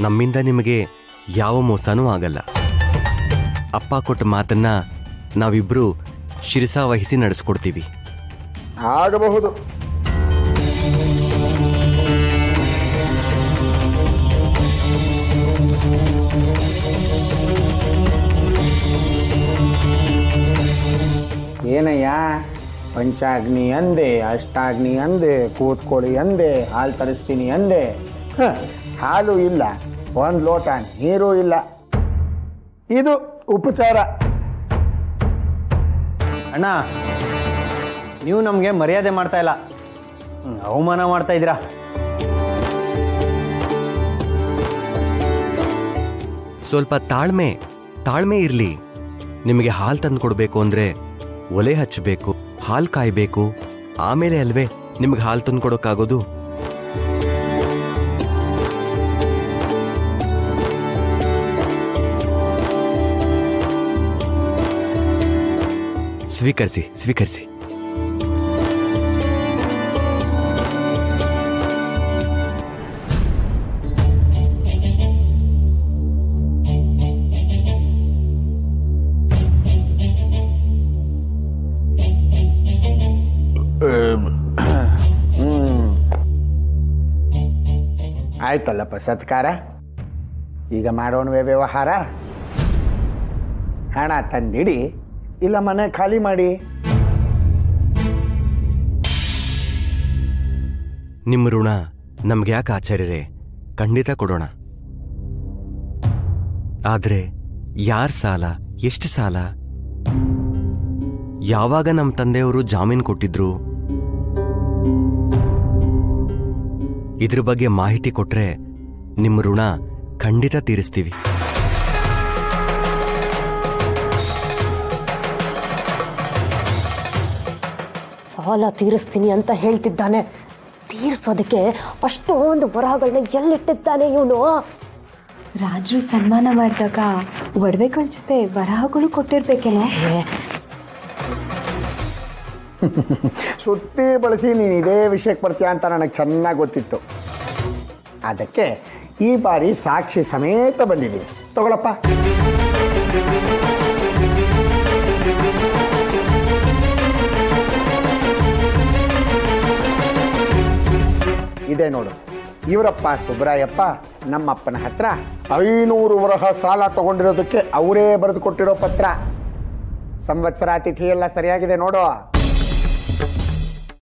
ನಮ್ಮಿಂದ ನಿಮಗೆ ಯಾವ ಮೋಸನೂ ಆಗಲ್ಲ. ಅಪ್ಪ ಕೊಟ್ಟ ಮಾತನ್ನ ನಾವಿಬ್ರು ಶಿರಸಾವಹಿಸಿ ನಡೆಸ್ಕೊಡ್ತೀವಿ. ಆಗಬಹುದು. ಏನಯ್ಯ, ಪಂಚಾಗ್ನಿ ಅಂದೆ, ಅಷ್ಟಾಗ್ನಿ ಅಂದೆ, ಕೂತ್ಕೊಳ್ಳಿ ಅಂದೆ, ಹಾಲು ತರಿಸ್ತೀನಿ ಅಂದೆ. ಹಾಲು ಇಲ್ಲ, ಒಂದು ಲೋಟ ನೀರು ಇಲ್ಲ. ಇದು ಉಪಚಾರ. ಅಣ್ಣ, ನೀವು ನಮಗೆ ಮರ್ಯಾದೆ ಮಾಡ್ತಾ ಇಲ್ಲ, ಅವಮಾನ ಮಾಡ್ತಾ ಇದ್ದೀರಾ. ಸ್ವಲ್ಪ ತಾಳ್ಮೆ ಇರಲಿ. ನಿಮಗೆ ಹಾಲು ತಂದು ಕೊಡಬೇಕು ಅಂದರೆ ಒಲೆ ಹಚ್ಚಬೇಕು, ಹಾಲು ಕಾಯಬೇಕು, ಆಮೇಲೆ ಅಲ್ವೇ ನಿಮ್ಗೆ ಹಾಲು ತಂದು ಕೊಡೋಕ್ಕಾಗೋದು. ಸ್ವೀಕರಿಸಿ. ಆಯ್ತಲ್ಲಪ್ಪ ಸತ್ಕಾರ. ಈಗ ಮಾಡೋಣವೇ ವ್ಯವಹಾರ. ಹಣ ತಂದಿಡಿ, ಇಲ್ಲ ಮನೆ ಖಾಲಿ ಮಾಡಿ. ನಿಮ್ಮ ಋಣ ನಮ್ಗೆ ಯಾಕೆ ಆಚಾರ್ಯರೇ, ಖಂಡಿತ ಕೊಡೋಣ. ಆದ್ರೆ ಯಾರ ಸಾಲ, ಎಷ್ಟು ಸಾಲ, ಯಾವಾಗ ನಮ್ಮ ತಂದೆಯವರು ಜಾಮೀನು ಕೊಟ್ಟಿದ್ರು, ಇದ್ರ ಬಗ್ಗೆ ಮಾಹಿತಿ ಕೊಟ್ರೆ ನಿಮ್ಮ ಋಣ ಖಂಡಿತ ತೀರಿಸ್ತೀವಿ. ಸಾಲ ತೀರಿಸ್ತೀನಿ ಅಂತ ಹೇಳ್ತಿದ್ದಾನೆ. ತೀರಿಸೋದಕ್ಕೆ ಅಷ್ಟೊಂದು ಬರಹಗಳನ್ನ ಎಲ್ಲಿಟ್ಟಿದ್ದಾನೆ ಇವನು? ರಾಜರು ಸನ್ಮಾನ ಮಾಡಿದಾಗ ಒಡವೆಗಳ ಜೊತೆ ಬರಹಗಳು ಕೊಟ್ಟಿರ್ಬೇಕೇನೋ. ಸುತ್ತಿ ಬಳಸಿ ನೀನು ಇದೇ ವಿಷಯಕ್ಕೆ ಬರ್ತೀಯ ಅಂತ ನನಗೆ ಚೆನ್ನಾಗಿ ಗೊತ್ತಿತ್ತು. ಅದಕ್ಕೆ ಈ ಬಾರಿ ಸಾಕ್ಷಿ ಸಮೇತ ಬಂದಿದ್ದೀನಿ. ತಗೊಳಪ್ಪ. ಇದೇ ನೋಡು, ಇವರಪ್ಪ ಸುಬ್ರಾಯಪ್ಪ ನಮ್ಮಪ್ಪನ ಹತ್ರ 500 ವರಹ ಸಾಲ ತಗೊಂಡಿರೋದಕ್ಕೆ ಅವರೇ ಬರೆದು ಕೊಟ್ಟಿರೋ ಪತ್ರ. ಸಂವತ್ಸರ ತಿಥಿ ಎಲ್ಲ ಸರಿಯಾಗಿದೆ ನೋಡು.